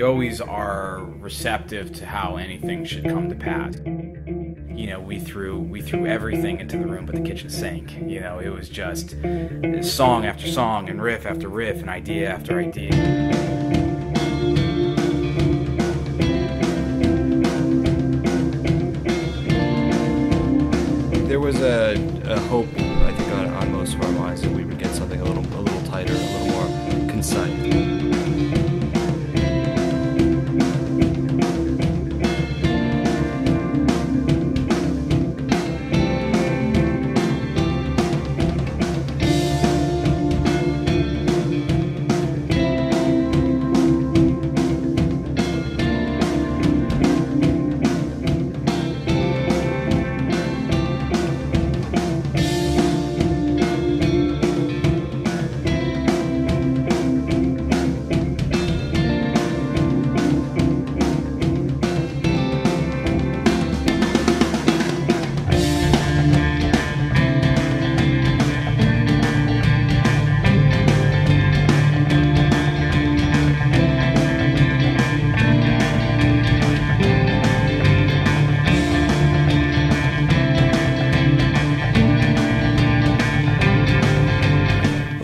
we always are receptive to how anything should come to pass. You know, we threw everything into the room but the kitchen sink. You know, it was just song after song and riff after riff and idea after idea. There was a hope, I think, on most of our minds that we would get something a little tighter, a little more concise.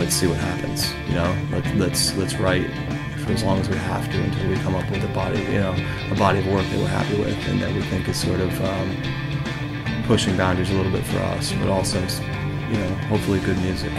See what happens, you know. Let's write for as long as we have to until we come up with a body, you know, a body of work that we're happy with and that we think is sort of pushing boundaries a little bit for us, but also, you know, hopefully good music.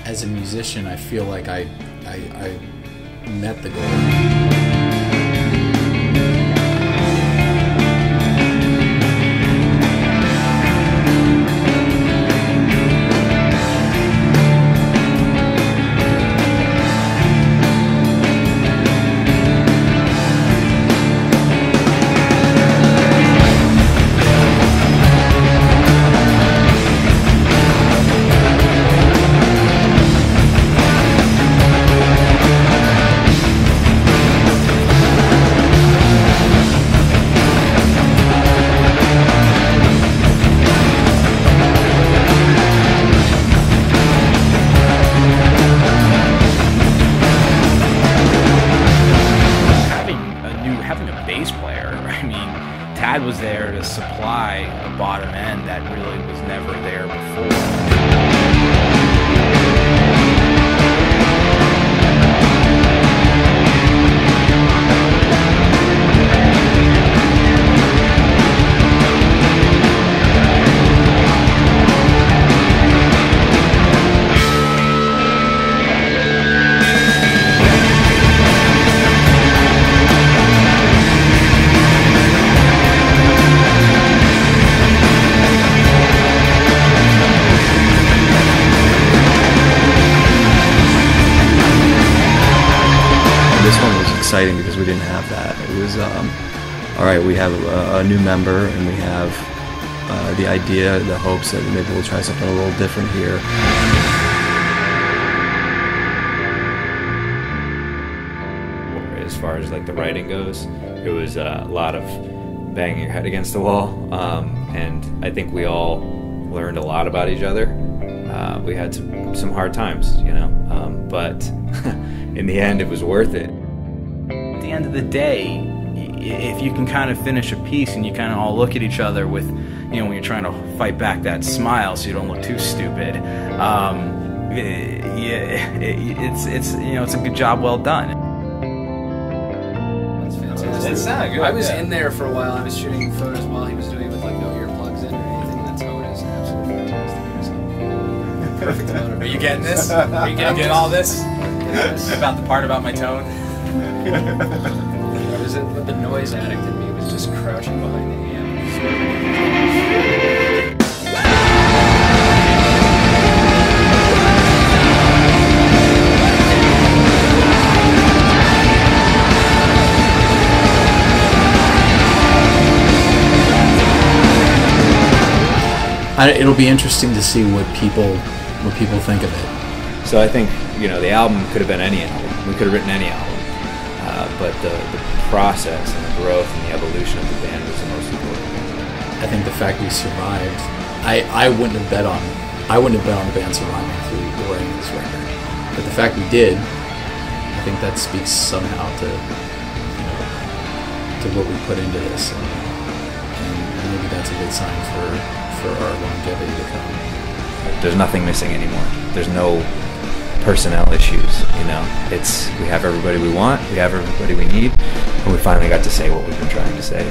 As a musician, I feel like I met the goal. Tad was there to supply a bottom end that really was never there before. This one was exciting because we didn't have that. It was, all right, we have a new member and we have the idea, the hopes that maybe we'll try something a little different here. As far as like the writing goes, it was a lot of banging your head against the wall, and I think we all learned a lot about each other. We had some hard times, you know, but in the end it was worth it. At the end of the day, if you can kind of finish a piece and you kind of all look at each other with, you know, when you're trying to fight back that smile so you don't look too stupid, it's you know, it's a good job well done. It sounded good. I was in there for a while. I was shooting photos while he was doing it with like no earplugs in or anything. That's how it is. Absolutely fantastic. Perfect amount. Are you getting this? Are you getting all this? About the part about my tone? I was in, the noise addict in me was just crouching behind the amp. it'll be interesting to see what people think of it. So I think, you know, the album could have been any album. We could have written any album. But the process and the growth and the evolution of the band was the most important. I think the fact we survived, I wouldn't have bet on the band surviving through the writing of this record. But the fact we did, I think that speaks somehow to, you know, to what we put into this, and maybe that's a good sign for our longevity to come. There's nothing missing anymore. There's no personnel issues, you know. We have everybody we want, we have everybody we need, and we finally got to say what we've been trying to say.